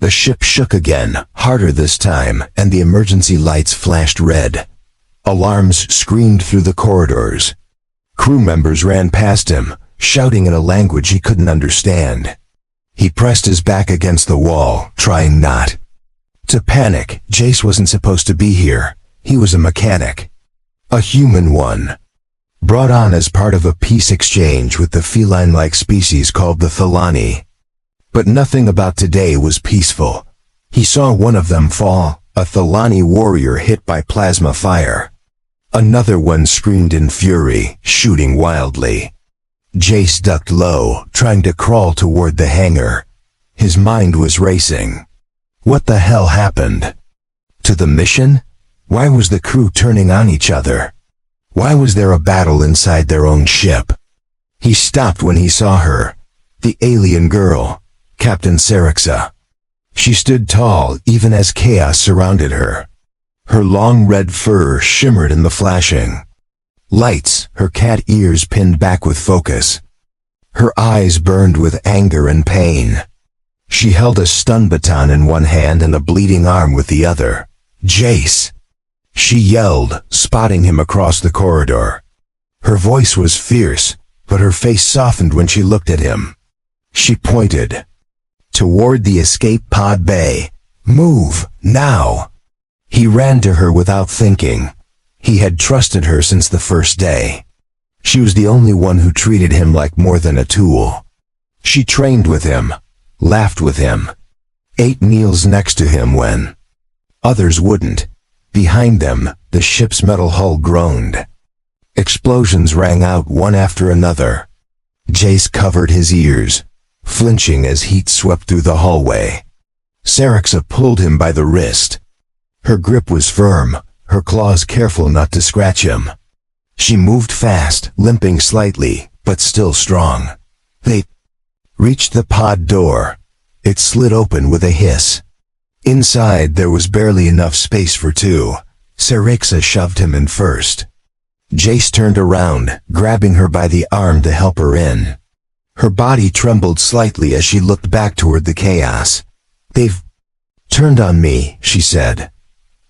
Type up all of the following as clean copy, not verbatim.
The ship shook again, harder this time, and the emergency lights flashed red. Alarms screamed through the corridors. Crew members ran past him, shouting in a language he couldn't understand. He pressed his back against the wall, trying not to panic. Jace wasn't supposed to be here. He was a mechanic. A human one. Brought on as part of a peace exchange with the feline-like species called the Thelani. But nothing about today was peaceful. He saw one of them fall, a Thelani warrior hit by plasma fire. Another one screamed in fury, shooting wildly. Jace ducked low, trying to crawl toward the hangar. His mind was racing. What the hell happened? To the mission? Why was the crew turning on each other? Why was there a battle inside their own ship? He stopped when he saw her. The alien girl, Captain Serixa. She stood tall even as chaos surrounded her. Her long red fur shimmered in the flashing lights, her cat ears pinned back with focus. Her eyes burned with anger and pain. She held a stun baton in one hand and a bleeding arm with the other. "Jace!" She yelled, spotting him across the corridor. Her voice was fierce, but her face softened when she looked at him. She pointed toward the escape pod bay. "Move, now!" He ran to her without thinking. He had trusted her since the first day. She was the only one who treated him like more than a tool. She trained with him, laughed with him, ate meals next to him when others wouldn't. Behind them, the ship's metal hull groaned. Explosions rang out one after another. Jace covered his ears, flinching as heat swept through the hallway. Serixa pulled him by the wrist. Her grip was firm, her claws careful not to scratch him. She moved fast, limping slightly, but still strong. They reached the pod door. It slid open with a hiss. Inside there was barely enough space for two. Serixa shoved him in first. Jace turned around, grabbing her by the arm to help her in. Her body trembled slightly as she looked back toward the chaos. "They've turned on me," she said.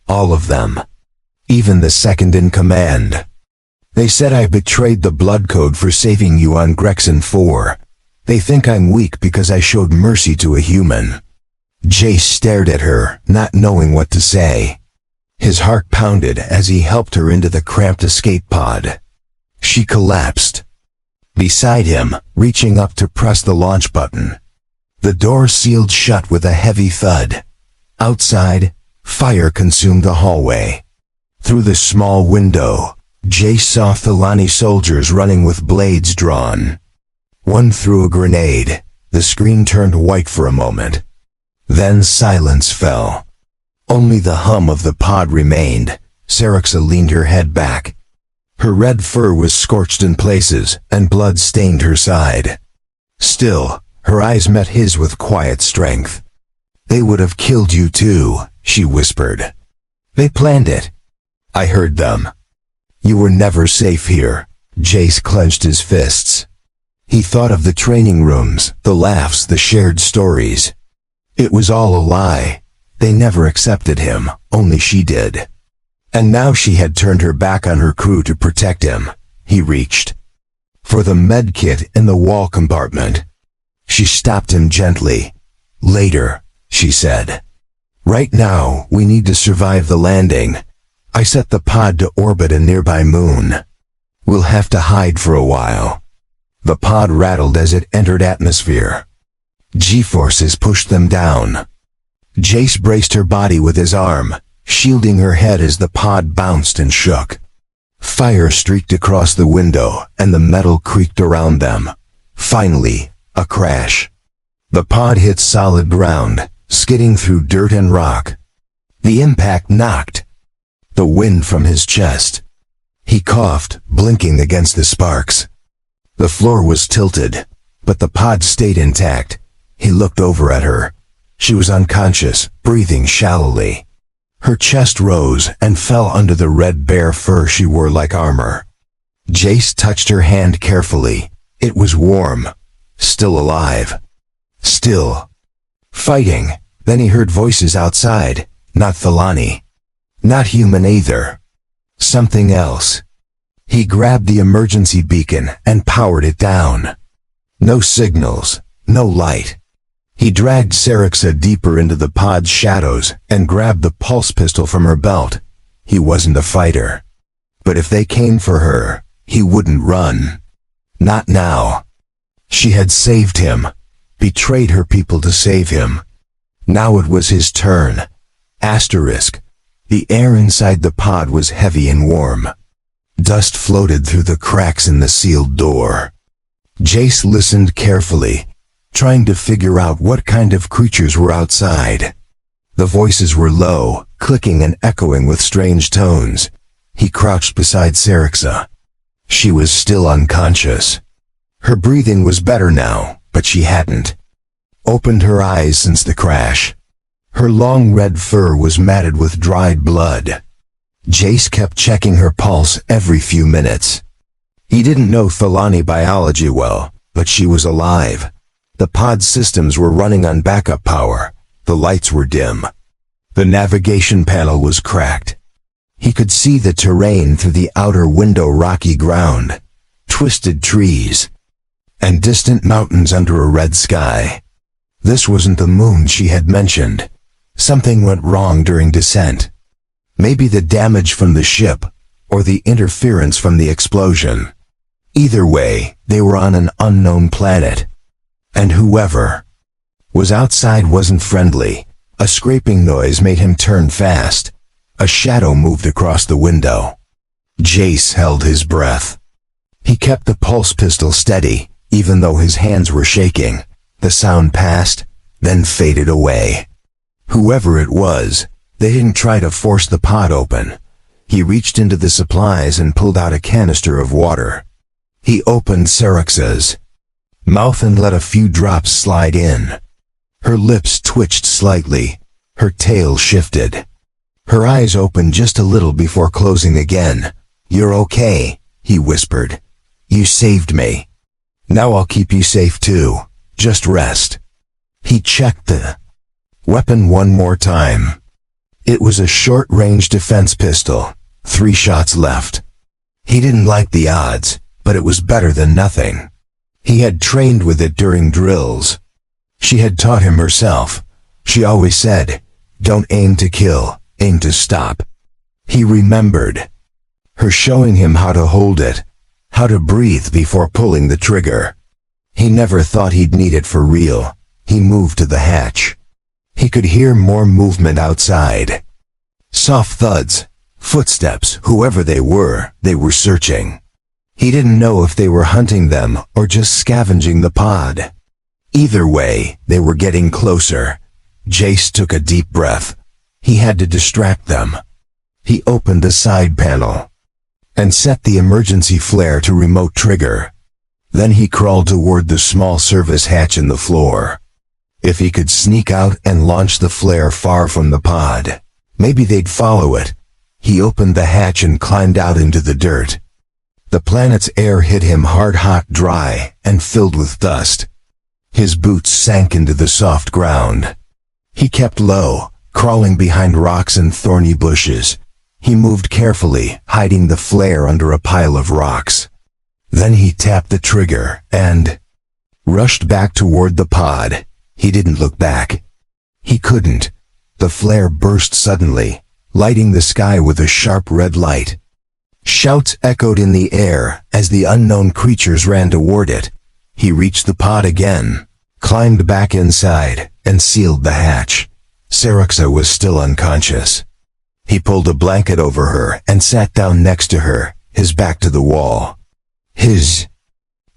"All of them. Even the second in command. They said I betrayed the blood code for saving you on Grexon 4. They think I'm weak because I showed mercy to a human." Jace stared at her, not knowing what to say. His heart pounded as he helped her into the cramped escape pod. She collapsed beside him, reaching up to press the launch button. The door sealed shut with a heavy thud. Outside, fire consumed the hallway. Through the small window, Jace saw Thelani soldiers running with blades drawn. One threw a grenade. The screen turned white for a moment. Then silence fell. Only the hum of the pod remained. Serixa leaned her head back. Her red fur was scorched in places, and blood stained her side. Still, her eyes met his with quiet strength. "They would have killed you too," she whispered. "They planned it. I heard them. You were never safe here." Jace clenched his fists. He thought of the training rooms, the laughs, the shared stories. It was all a lie. They never accepted him, only she did. And now she had turned her back on her crew to protect him. He reached for the med kit in the wall compartment. She stopped him gently. "Later," she said. "Right now, we need to survive the landing. I set the pod to orbit a nearby moon. We'll have to hide for a while." The pod rattled as it entered atmosphere. G-forces pushed them down. Jace braced her body with his arm, shielding her head as the pod bounced and shook. Fire streaked across the window, and the metal creaked around them. Finally, a crash. The pod hit solid ground, skidding through dirt and rock. The impact knocked the wind from his chest. He coughed, blinking against the sparks. The floor was tilted, but the pod stayed intact. He looked over at her. She was unconscious, breathing shallowly. Her chest rose and fell under the red bear fur she wore like armor. Jace touched her hand carefully. It was warm. Still alive. Still fighting. Then he heard voices outside. Not Thelani. Not human either. Something else. He grabbed the emergency beacon and powered it down. No signals, no light. He dragged Serixa deeper into the pod's shadows and grabbed the pulse pistol from her belt. He wasn't a fighter. But if they came for her, he wouldn't run. Not now. She had saved him, betrayed her people to save him. Now it was his turn. Asterisk. The air inside the pod was heavy and warm. Dust floated through the cracks in the sealed door. Jace listened carefully, trying to figure out what kind of creatures were outside. The voices were low, clicking and echoing with strange tones. He crouched beside Serixa. She was still unconscious. Her breathing was better now, but she hadn't opened her eyes since the crash. Her long red fur was matted with dried blood. Jace kept checking her pulse every few minutes. He didn't know Thelani biology well, but she was alive. The pod systems were running on backup power. The lights were dim. The navigation panel was cracked. He could see the terrain through the outer window, rocky ground, twisted trees, and distant mountains under a red sky. This wasn't the moon she had mentioned. Something went wrong during descent. Maybe the damage from the ship, or the interference from the explosion. Either way, they were on an unknown planet. And whoever was outside wasn't friendly. A scraping noise made him turn fast. A shadow moved across the window. Jace held his breath. He kept the pulse pistol steady, even though his hands were shaking. The sound passed, then faded away. Whoever it was, they didn't try to force the pod open. He reached into the supplies and pulled out a canister of water. He opened Serixa's mouth and let a few drops slide in. Her lips twitched slightly. Her tail shifted. Her eyes opened just a little before closing again. "You're okay," he whispered. "You saved me. Now I'll keep you safe too. Just rest." He checked the weapon one more time. It was a short-range defense pistol. 3 shots left. He didn't like the odds, but it was better than nothing. He had trained with it during drills. She had taught him herself. She always said, "Don't aim to kill, aim to stop." He remembered her showing him how to hold it, how to breathe before pulling the trigger. He never thought he'd need it for real. He moved to the hatch. He could hear more movement outside. Soft thuds, footsteps. Whoever they were searching. He didn't know if they were hunting them or just scavenging the pod. Either way, they were getting closer. Jace took a deep breath. He had to distract them. He opened the side panel and set the emergency flare to remote trigger. Then he crawled toward the small service hatch in the floor. If he could sneak out and launch the flare far from the pod, maybe they'd follow it. He opened the hatch and climbed out into the dirt. The planet's air hit him hard, hot, dry, and filled with dust. His boots sank into the soft ground. He kept low, crawling behind rocks and thorny bushes. He moved carefully, hiding the flare under a pile of rocks. Then he tapped the trigger and rushed back toward the pod. He didn't look back. He couldn't. The flare burst suddenly, lighting the sky with a sharp red light. Shouts echoed in the air as the unknown creatures ran toward it. He reached the pod again, climbed back inside, and sealed the hatch. Serixa was still unconscious. He pulled a blanket over her and sat down next to her, his back to the wall. His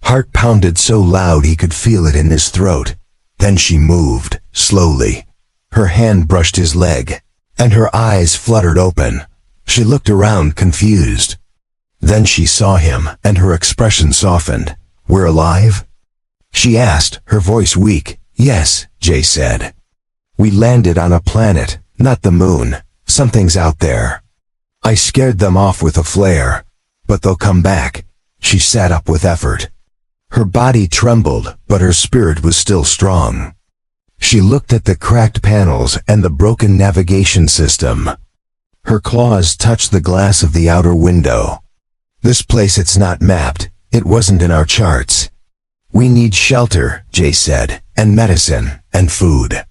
heart pounded so loud he could feel it in his throat. Then she moved, slowly. Her hand brushed his leg, and her eyes fluttered open. She looked around, confused. Then she saw him, and her expression softened. "We're alive?" she asked, her voice weak. "Yes," Jay said. "We landed on a planet, not the moon. Something's out there. I scared them off with a flare, but they'll come back." She sat up with effort. Her body trembled, but her spirit was still strong. She looked at the cracked panels and the broken navigation system. Her claws touched the glass of the outer window. "This place, it's not mapped. It wasn't in our charts." "We need shelter," Jace said, "and medicine, and food.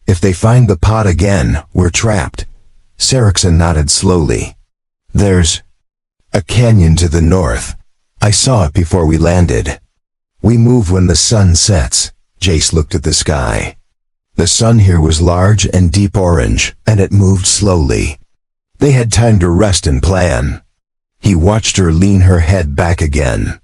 If they find the pod again, we're trapped." Serixa nodded slowly. "There's a canyon to the north. I saw it before we landed. We move when the sun sets." Jace looked at the sky. The sun here was large and deep orange, and it moved slowly. They had time to rest and plan. He watched her lean her head back again.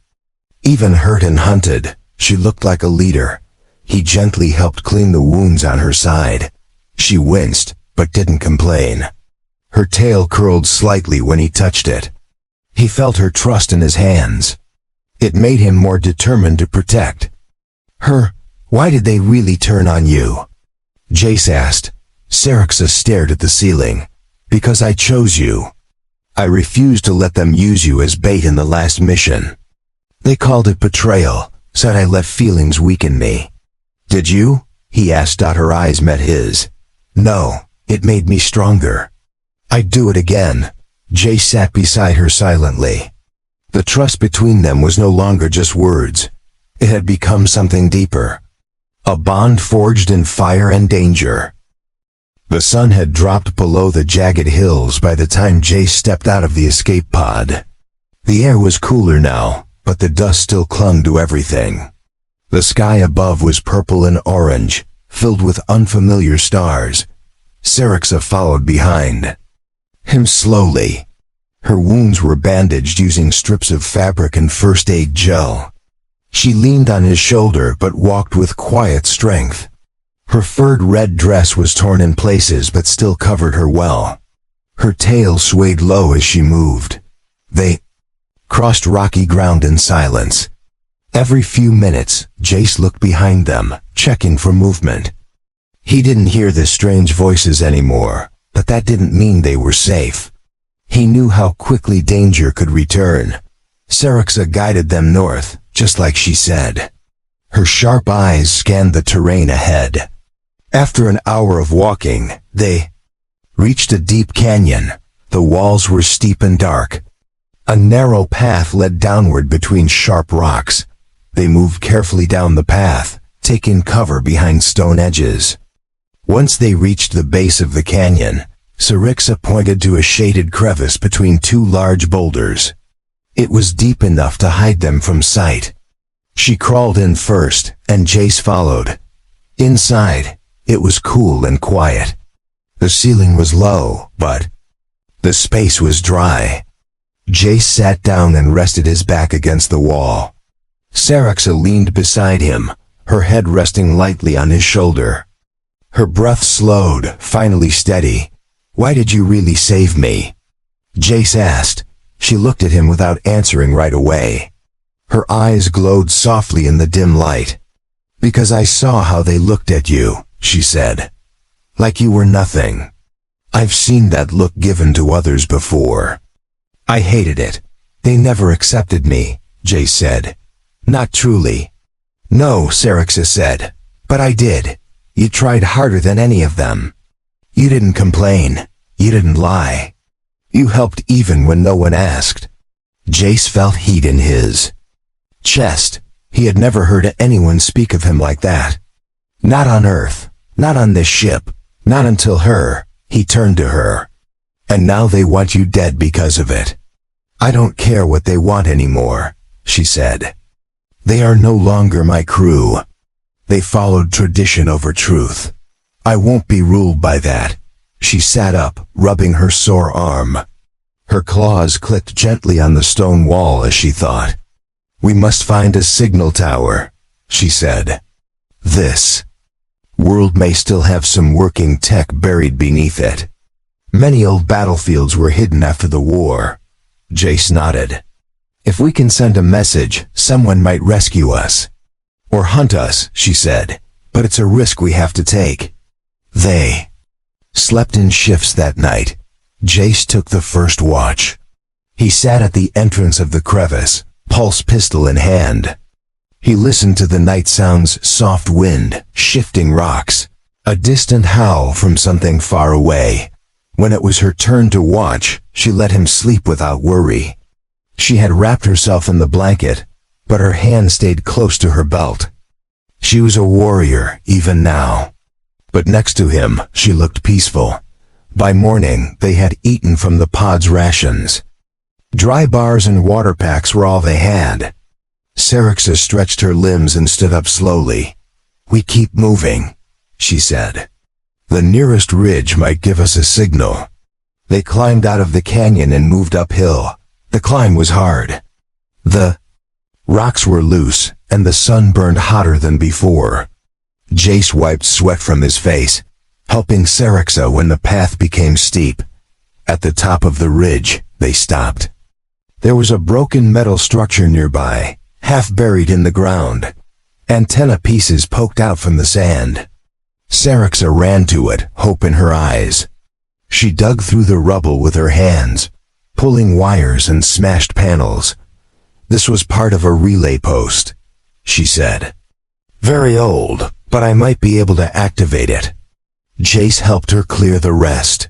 Even hurt and hunted, she looked like a leader. He gently helped clean the wounds on her side. She winced, but didn't complain. Her tail curled slightly when he touched it. He felt her trust in his hands. It made him more determined to protect her. "Why did they really turn on you?" Jace asked. Serixa stared at the ceiling. "Because I chose you. I refused to let them use you as bait in the last mission. They called it betrayal, said I let feelings weaken me." "Did you?" he asked. Her eyes met his. "No, it made me stronger. I'd do it again." Jace sat beside her silently. The trust between them was no longer just words. It had become something deeper. A bond forged in fire and danger. The sun had dropped below the jagged hills by the time Jace stepped out of the escape pod. The air was cooler now, but the dust still clung to everything. The sky above was purple and orange, filled with unfamiliar stars. Serixa followed behind him slowly. Her wounds were bandaged using strips of fabric and first aid gel. She leaned on his shoulder but walked with quiet strength. Her furred red dress was torn in places but still covered her well. Her tail swayed low as she moved. They crossed rocky ground in silence. Every few minutes, Jace looked behind them, checking for movement. He didn't hear the strange voices anymore, but that didn't mean they were safe. He knew how quickly danger could return. Serixa guided them north, just like she said. Her sharp eyes scanned the terrain ahead. After an hour of walking, they reached a deep canyon. The walls were steep and dark. A narrow path led downward between sharp rocks. They moved carefully down the path, taking cover behind stone edges. Once they reached the base of the canyon, Serixa pointed to a shaded crevice between two large boulders. It was deep enough to hide them from sight. She crawled in first, and Jace followed. Inside, it was cool and quiet. The ceiling was low, but the space was dry. Jace sat down and rested his back against the wall. Serixa leaned beside him, her head resting lightly on his shoulder. Her breath slowed, finally steady. "Why did you really save me?" Jace asked. She looked at him without answering right away. Her eyes glowed softly in the dim light. "Because I saw how they looked at you," she said. "Like you were nothing. I've seen that look given to others before. I hated it. They never accepted me," Jace said. "Not truly." "No," Serixa said. "But I did. You tried harder than any of them. You didn't complain. You didn't lie. You helped even when no one asked." Jace felt heat in his chest. He had never heard anyone speak of him like that. Not on Earth, not on this ship, not until her. He turned to her. "And now they want you dead because of it." "I don't care what they want anymore," she said. "They are no longer my crew. They followed tradition over truth. I won't be ruled by that." She sat up, rubbing her sore arm. Her claws clicked gently on the stone wall as she thought. "We must find a signal tower," she said. "This world may still have some working tech buried beneath it. Many old battlefields were hidden after the war." Jace nodded. "If we can send a message, someone might rescue us. Or hunt us," she said. "But it's a risk we have to take." They slept in shifts that night. Jace took the first watch. He sat at the entrance of the crevice, pulse pistol in hand. He listened to the night sounds, soft wind, shifting rocks, a distant howl from something far away. When it was her turn to watch, she let him sleep without worry. She had wrapped herself in the blanket, but her hand stayed close to her belt. She was a warrior, even now. But next to him, she looked peaceful. By morning, they had eaten from the pod's rations. Dry bars and water packs were all they had. Serixa stretched her limbs and stood up slowly. "We keep moving," she said. "The nearest ridge might give us a signal." They climbed out of the canyon and moved uphill. The climb was hard. The rocks were loose, and the sun burned hotter than before. Jace wiped sweat from his face, helping Serixa when the path became steep. At the top of the ridge, they stopped. There was a broken metal structure nearby, half buried in the ground. Antenna pieces poked out from the sand. Serixa ran to it, hope in her eyes. She dug through the rubble with her hands, pulling wires and smashed panels. "This was part of a relay post," she said. "Very old, but I might be able to activate it." Jace helped her clear the rest.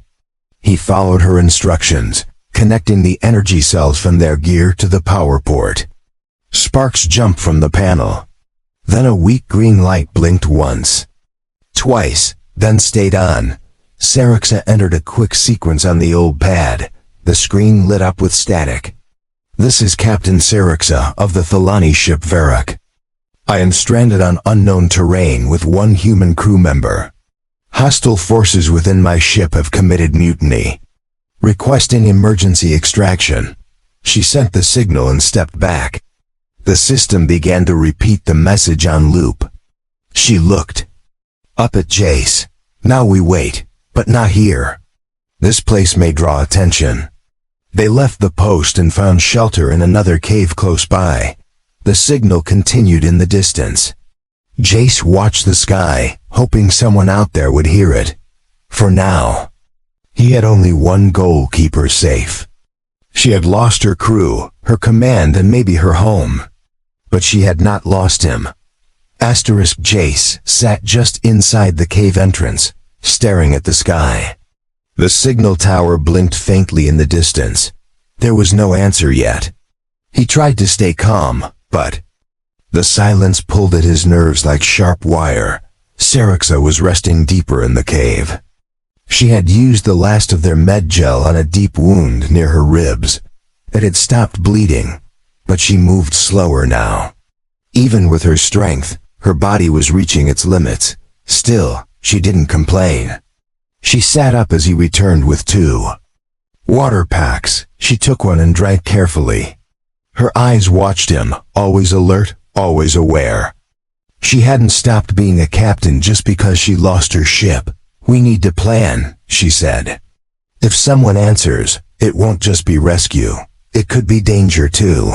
He followed her instructions, connecting the energy cells from their gear to the power port. Sparks jumped from the panel. Then a weak green light blinked once. Twice, then stayed on. Serixa entered a quick sequence on the old pad. The screen lit up with static. "This is Captain Serixa of the Thalani ship Varrock. I am stranded on unknown terrain with one human crew member. Hostile forces within my ship have committed mutiny. Requesting emergency extraction." She sent the signal and stepped back. The system began to repeat the message on loop. She looked up at Jace. "Now we wait, but not here. This place may draw attention." They left the post and found shelter in another cave close by. The signal continued in the distance. Jace watched the sky, hoping someone out there would hear it. For now, he had only one goal: keep her safe. She had lost her crew, her command, and maybe her home. But she had not lost him. Jace sat just inside the cave entrance, staring at the sky. The signal tower blinked faintly in the distance. There was no answer yet. He tried to stay calm, but the silence pulled at his nerves like sharp wire. Serixa was resting deeper in the cave. She had used the last of their med gel on a deep wound near her ribs. It had stopped bleeding, but she moved slower now. Even with her strength, her body was reaching its limits. Still, she didn't complain. She sat up as he returned with 2 water packs. She took one and drank carefully. Her eyes watched him, always alert, always aware. She hadn't stopped being a captain just because she lost her ship. "We need to plan," she said. "If someone answers, it won't just be rescue. It could be danger too."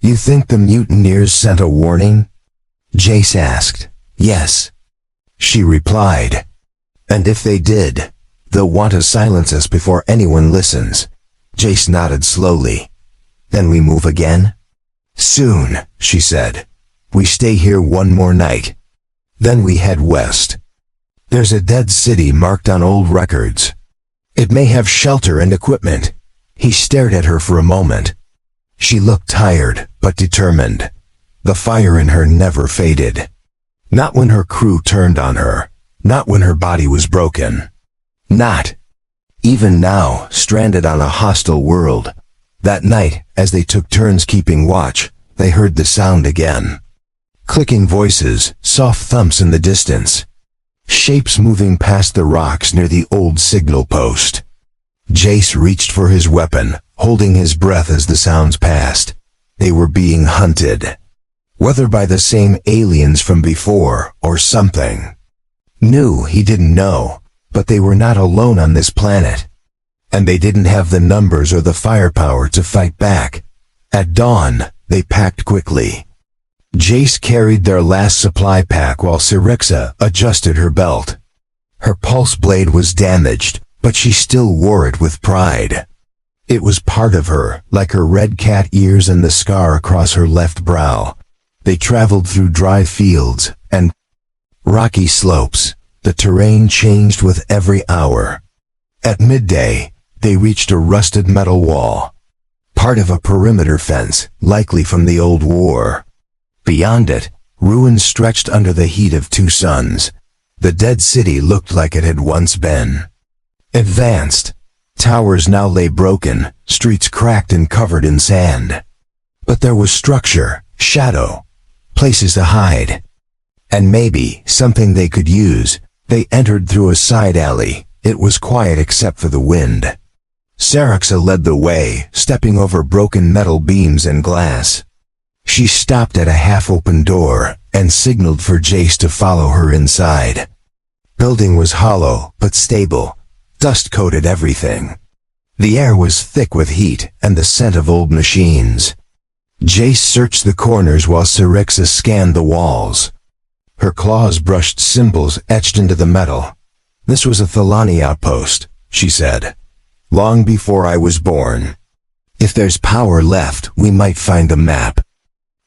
"You think the mutineers sent a warning?" Jace asked. "Yes," she replied. "And if they did, they'll want to silence us before anyone listens." Jace nodded slowly. "Then we move again?" "Soon," she said. "We stay here one more night. Then we head west. There's a dead city marked on old records. It may have shelter and equipment." He stared at her for a moment. She looked tired, but determined. The fire in her never faded. Not when her crew turned on her. Not when her body was broken. Not even now, stranded on a hostile world. That night, as they took turns keeping watch, they heard the sound again. Clicking voices, soft thumps in the distance. Shapes moving past the rocks near the old signal post. Jace reached for his weapon, holding his breath as the sounds passed. They were being hunted. Whether by the same aliens from before, or something new he didn't know, but they were not alone on this planet. And they didn't have the numbers or the firepower to fight back. At dawn, they packed quickly. Jace carried their last supply pack while Serixa adjusted her belt. Her pulse blade was damaged, but she still wore it with pride. It was part of her, like her red cat ears and the scar across her left brow. They traveled through dry fields and rocky slopes. The terrain changed with every hour. At midday, they reached a rusted metal wall, part of a perimeter fence, likely from the old war. Beyond it, ruins stretched under the heat of 2 suns. The dead city looked like it had once been. Advanced, towers now lay broken, streets cracked and covered in sand. But there was structure, shadow, places to hide, and maybe something they could use. They entered through a side alley. It was quiet except for the wind. Sarixa led the way, stepping over broken metal beams and glass. She stopped at a half-open door and signaled for Jace to follow her inside. Building was hollow but stable. Dust coated everything. The air was thick with heat and the scent of old machines. Jace searched the corners while Sarixa scanned the walls. Her claws brushed symbols etched into the metal. "This was a Thelani outpost," she said. "Long before I was born. If there's power left, we might find the map."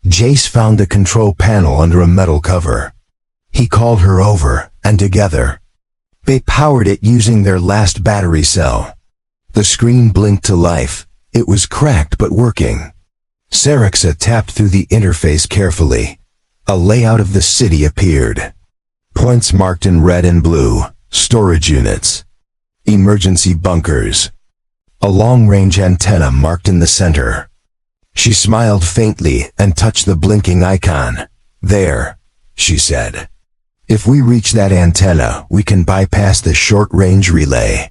Jace found a control panel under a metal cover. He called her over, and together, they powered it using their last battery cell. The screen blinked to life. It was cracked but working. Sarixa tapped through the interface carefully. A layout of the city appeared. Points marked in red and blue. Storage units. Emergency bunkers. A long-range antenna marked in the center. She smiled faintly and touched the blinking icon. "There," she said. "If we reach that antenna, we can bypass the short-range relay.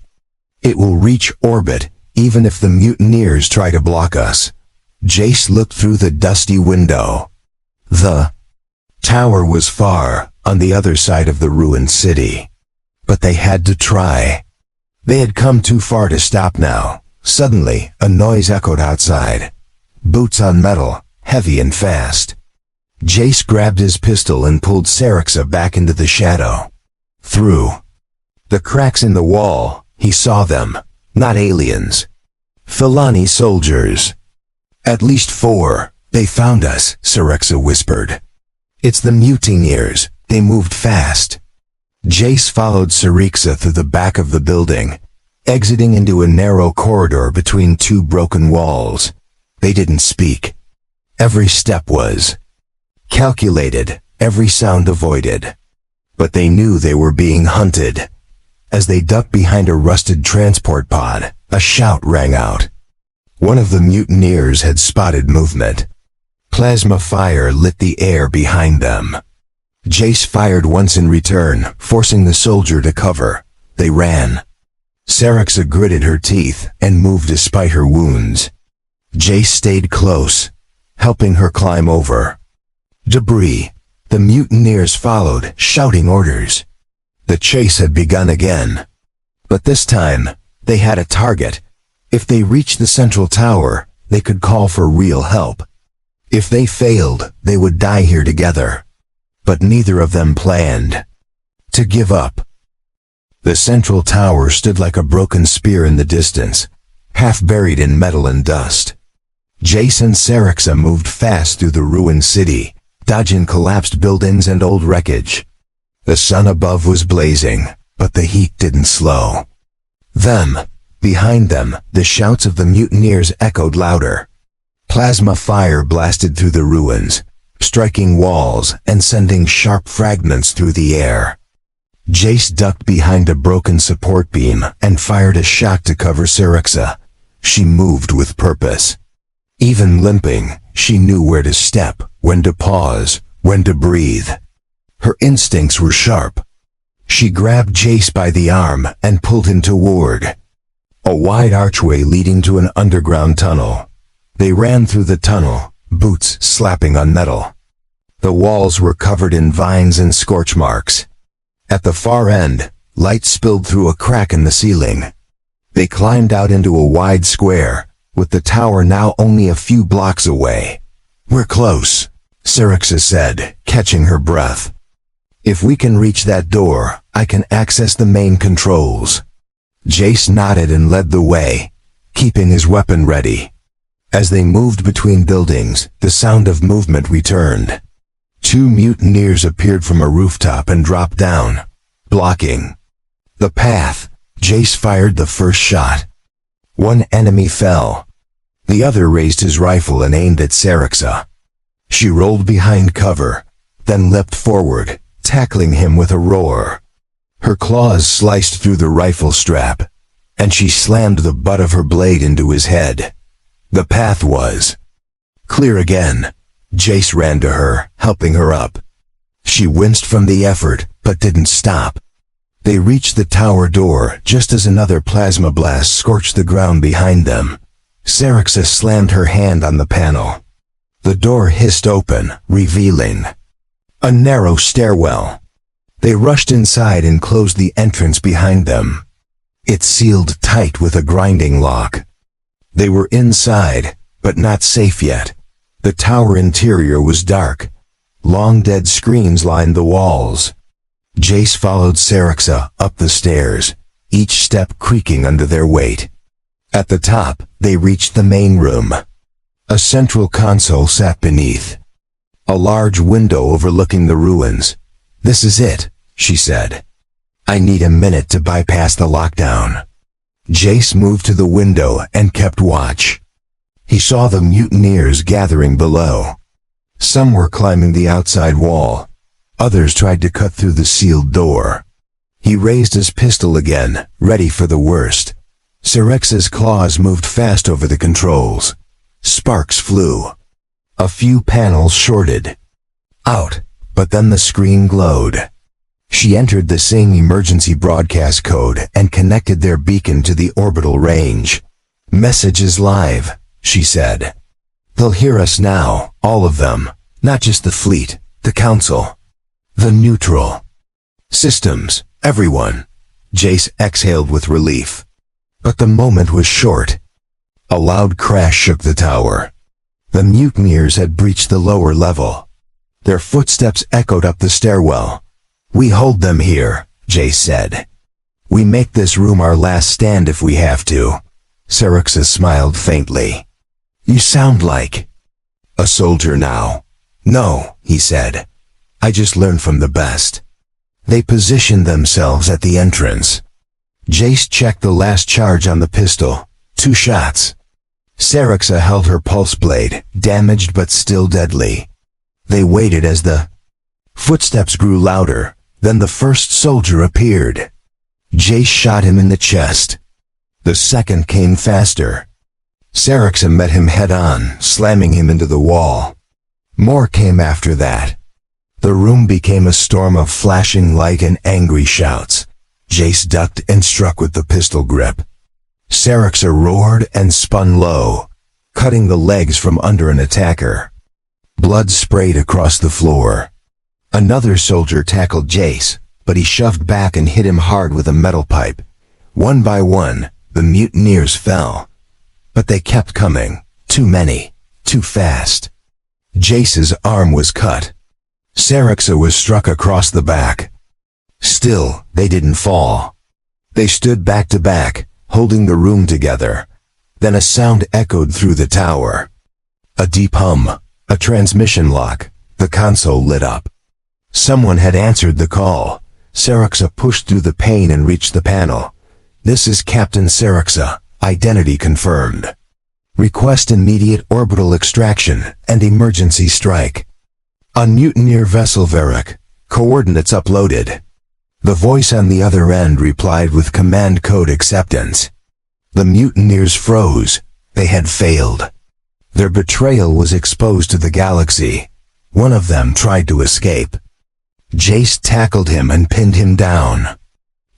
It will reach orbit, even if the mutineers try to block us." Jace looked through the dusty window. The tower was far, on the other side of the ruined city. But they had to try. They had come too far to stop now. Suddenly, a noise echoed outside. Boots on metal, heavy and fast. Jace grabbed his pistol and pulled Sarixa back into the shadow. Through the cracks in the wall, he saw them. Not aliens. Thelani soldiers. "At least 4. They found us," Sarixa whispered. "It's the mutineers. They moved fast." Jace followed Sarixa through the back of the building, exiting into a narrow corridor between 2 broken walls. They didn't speak. Every step was calculated, every sound avoided. But they knew they were being hunted. As they ducked behind a rusted transport pod, a shout rang out. One of the mutineers had spotted movement. Plasma fire lit the air behind them. Jace fired once in return, forcing the soldier to cover. They ran. Sarixa gritted her teeth and moved despite her wounds. Jace stayed close, helping her climb over. Debris. The mutineers followed, shouting orders. The chase had begun again. But this time, they had a target. If they reached the central tower, they could call for real help. If they failed, they would die here together. But neither of them planned to give up. The central tower stood like a broken spear in the distance, half buried in metal and dust. Jace and Sarixa moved fast through the ruined city, dodging collapsed buildings and old wreckage. The sun above was blazing, but the heat didn't slow. Behind them, the shouts of the mutineers echoed louder. Plasma fire blasted through the ruins, striking walls and sending sharp fragments through the air. Jace ducked behind a broken support beam and fired a shot to cover Sarixa. She moved with purpose. Even limping, she knew where to step, when to pause, when to breathe. Her instincts were sharp. She grabbed Jace by the arm and pulled him toward a wide archway leading to an underground tunnel. They ran through the tunnel, boots slapping on metal. The walls were covered in vines and scorch marks. At the far end, light spilled through a crack in the ceiling. They climbed out into a wide square, with the tower now only a few blocks away. "We're close," Sarixa said, catching her breath. "If we can reach that door, I can access the main controls." Jace nodded and led the way, keeping his weapon ready. As they moved between buildings, the sound of movement returned. Two mutineers appeared from a rooftop and dropped down, blocking the path. Jace fired the first shot. One enemy fell. The other raised his rifle and aimed at Sarixa. She rolled behind cover, then leapt forward, tackling him with a roar. Her claws sliced through the rifle strap, and she slammed the butt of her blade into his head. The path was clear again. Jace ran to her, helping her up. She winced from the effort, but didn't stop. They reached the tower door just as another plasma blast scorched the ground behind them. Sarixa slammed her hand on the panel. The door hissed open, revealing a narrow stairwell. They rushed inside and closed the entrance behind them. It sealed tight with a grinding lock. They were inside, but not safe yet. The tower interior was dark. Long dead screens lined the walls. Jace followed Sarixa up the stairs, each step creaking under their weight. At the top, they reached the main room. A central console sat beneath. A large window overlooking the ruins. "This is it," she said. "I need a minute to bypass the lockdown." Jace moved to the window and kept watch. He saw the mutineers gathering below. Some were climbing the outside wall. Others tried to cut through the sealed door. He raised his pistol again, ready for the worst. Sarixa's claws moved fast over the controls. Sparks flew. A few panels shorted out, but then the screen glowed. She entered the same emergency broadcast code and connected their beacon to the orbital range. "Message is live," she said. "They'll hear us now, all of them, not just the fleet, the council. The neutral systems, everyone." Jace exhaled with relief. But the moment was short. A loud crash shook the tower. The mutineers had breached the lower level. Their footsteps echoed up the stairwell. "We hold them here," Jace said. "We make this room our last stand if we have to." Sarixa smiled faintly. "You sound like a soldier now." "No," he said. "I just learned from the best." They positioned themselves at the entrance. Jace checked the last charge on the pistol. 2 shots. Sarixa held her pulse blade, damaged but still deadly. They waited as the footsteps grew louder. Then the first soldier appeared. Jace shot him in the chest. The second came faster. Sarixa met him head-on, slamming him into the wall. More came after that. The room became a storm of flashing light and angry shouts. Jace ducked and struck with the pistol grip. Sarixa roared and spun low, cutting the legs from under an attacker. Blood sprayed across the floor. Another soldier tackled Jace, but he shoved back and hit him hard with a metal pipe. One by one, the mutineers fell. But they kept coming. Too many. Too fast. Jace's arm was cut. Sarixa was struck across the back. Still, they didn't fall. They stood back to back, holding the room together. Then a sound echoed through the tower. A deep hum. A transmission lock. The console lit up. Someone had answered the call. Sarixa pushed through the pane and reached the panel. "This is Captain Sarixa. Identity confirmed. Request immediate orbital extraction and emergency strike. On mutineer vessel Varric. Coordinates uploaded." The voice on the other end replied with command code acceptance. The mutineers froze. They had failed. Their betrayal was exposed to the galaxy. One of them tried to escape. Jace tackled him and pinned him down.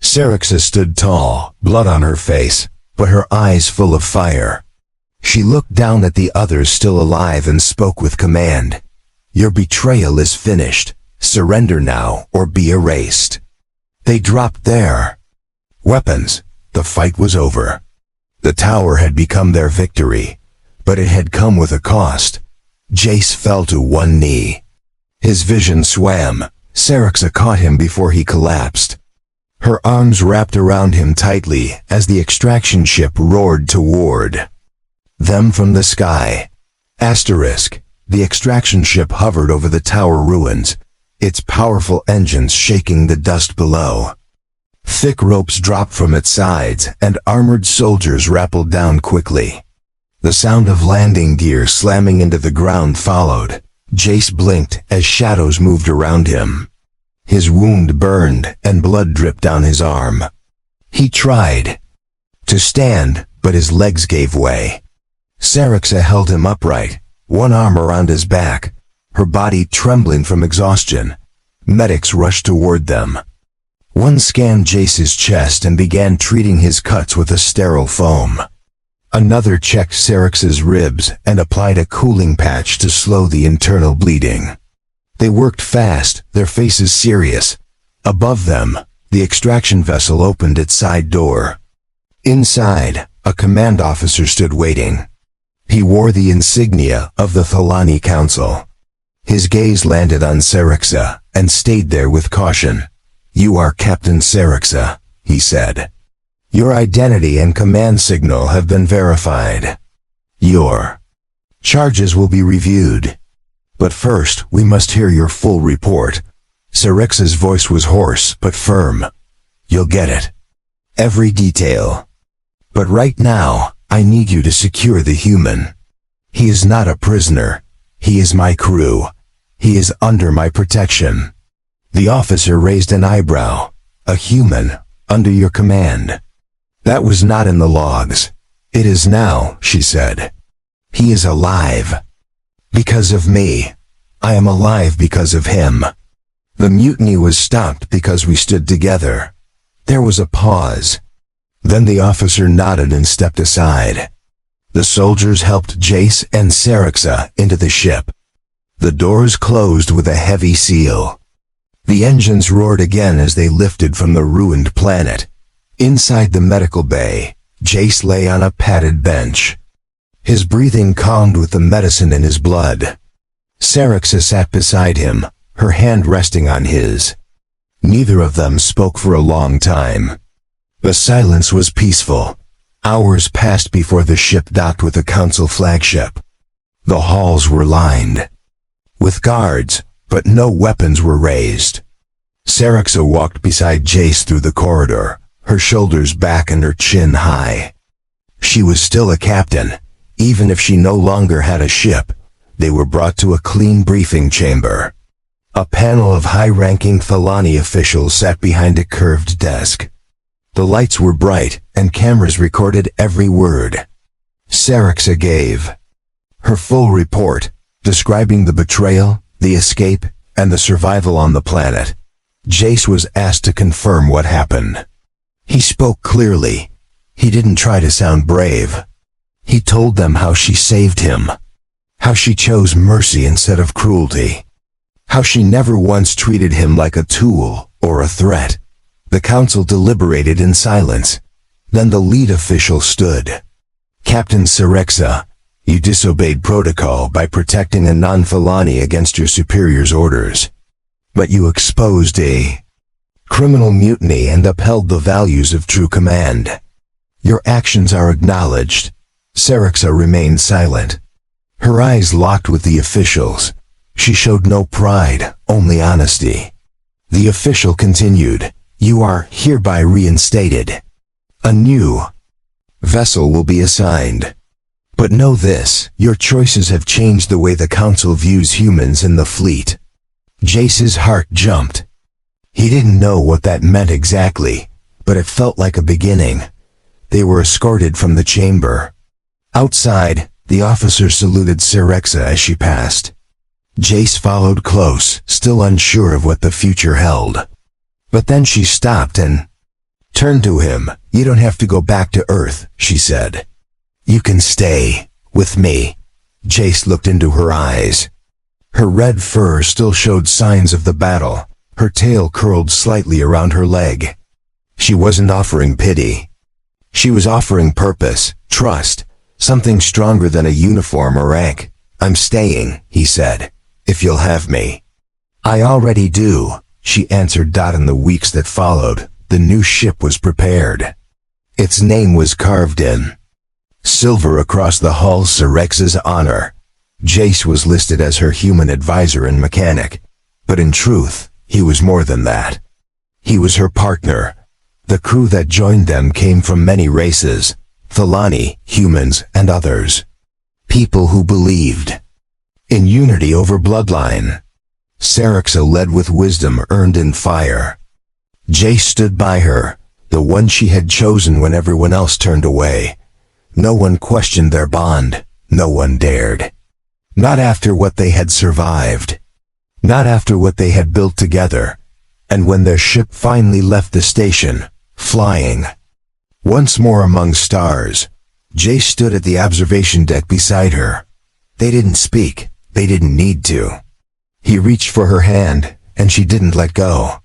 Sarixa stood tall, blood on her face, but her eyes full of fire. She looked down at the others still alive and spoke with command. "Your betrayal is finished. Surrender now or be erased." They dropped their weapons. The fight was over. The tower had become their victory, but it had come with a cost. Jace fell to one knee. His vision swam. Sarixa caught him before he collapsed. Her arms wrapped around him tightly as the extraction ship roared toward them from the sky. The extraction ship hovered over the tower ruins, its powerful engines shaking the dust below. Thick ropes dropped from its sides, and armored soldiers rappelled down quickly. The sound of landing gear slamming into the ground followed. Jace blinked as shadows moved around him. His wound burned, and blood dripped down his arm. He tried to stand, but his legs gave way. Syrixa held him upright, one arm around his back, her body trembling from exhaustion. Medics rushed toward them. One scanned Jace's chest and began treating his cuts with a sterile foam. Another checked Syrix's ribs and applied a cooling patch to slow the internal bleeding. They worked fast, their faces serious. Above them, the extraction vessel opened its side door. Inside, a command officer stood waiting. He wore the insignia of the Thalani Council. His gaze landed on Syrixa and stayed there with caution. "You are Captain Syrixa," he said. "Your identity and command signal have been verified. Your charges will be reviewed. But first, we must hear your full report." Syrixa's voice was hoarse but firm. "You'll get it. Every detail. But right now, I need you to secure the human. He is not a prisoner. He is my crew. He is under my protection." The officer raised an eyebrow. "A human, under your command. That was not in the logs. It is now," she said. "He is alive. Because of me. I am alive because of him." The mutiny was stopped because we stood together. There was a pause. Then the officer nodded and stepped aside. The soldiers helped Jace and Syrixa into the ship. The doors closed with a heavy seal. The engines roared again as they lifted from the ruined planet. Inside the medical bay, Jace lay on a padded bench. His breathing calmed with the medicine in his blood. Syrixa sat beside him, her hand resting on his. Neither of them spoke for a long time. The silence was peaceful. Hours passed before the ship docked with the Council flagship. The halls were lined with guards, but no weapons were raised. Syrixa walked beside Jace through the corridor, her shoulders back and her chin high. She was still a captain. Even if she no longer had a ship, they were brought to a clean briefing chamber. A panel of high-ranking Thalani officials sat behind a curved desk. The lights were bright, and cameras recorded every word Syrixa gave. Her full report, describing the betrayal, the escape, and the survival on the planet. Jace was asked to confirm what happened. He spoke clearly. He didn't try to sound brave. He told them how she saved him, how she chose mercy instead of cruelty, how she never once treated him like a tool or a threat. The council deliberated in silence. Then the lead official stood. "Captain Syrixa, you disobeyed protocol by protecting a non-Thalani against your superior's orders. But you exposed a criminal mutiny and upheld the values of true command. Your actions are acknowledged." Syrixa remained silent. Her eyes locked with the officials. She showed no pride, only honesty. The official continued, "You are hereby reinstated. A new vessel will be assigned. But know this, your choices have changed the way the Council views humans in the fleet." Jace's heart jumped. He didn't know what that meant exactly, but it felt like a beginning. They were escorted from the chamber. Outside, the officer saluted Syrixa as she passed. Jace followed close, still unsure of what the future held. But then she stopped and turned to him. "You don't have to go back to Earth," she said. "You can stay with me." Jace looked into her eyes. Her red fur still showed signs of the battle. Her tail curled slightly around her leg. She wasn't offering pity. She was offering purpose, trust, something stronger than a uniform or rank. "I'm staying," he said, "if you'll have me." "I already do," she answered. In the weeks that followed, the new ship was prepared. Its name was carved in silver across the hull, Syrixa's honor. Jace was listed as her human advisor and mechanic, but in truth, he was more than that. He was her partner. The crew that joined them came from many races, Thelani, humans, and others. People who believed in unity over bloodline. Saraxa led with wisdom earned in fire. Jace stood by her, the one she had chosen when everyone else turned away. No one questioned their bond. No one dared. Not after what they had survived. Not after what they had built together. And when their ship finally left the station, flying once more among stars, Jace stood at the observation deck beside her. They didn't speak. They didn't need to. He reached for her hand, and she didn't let go.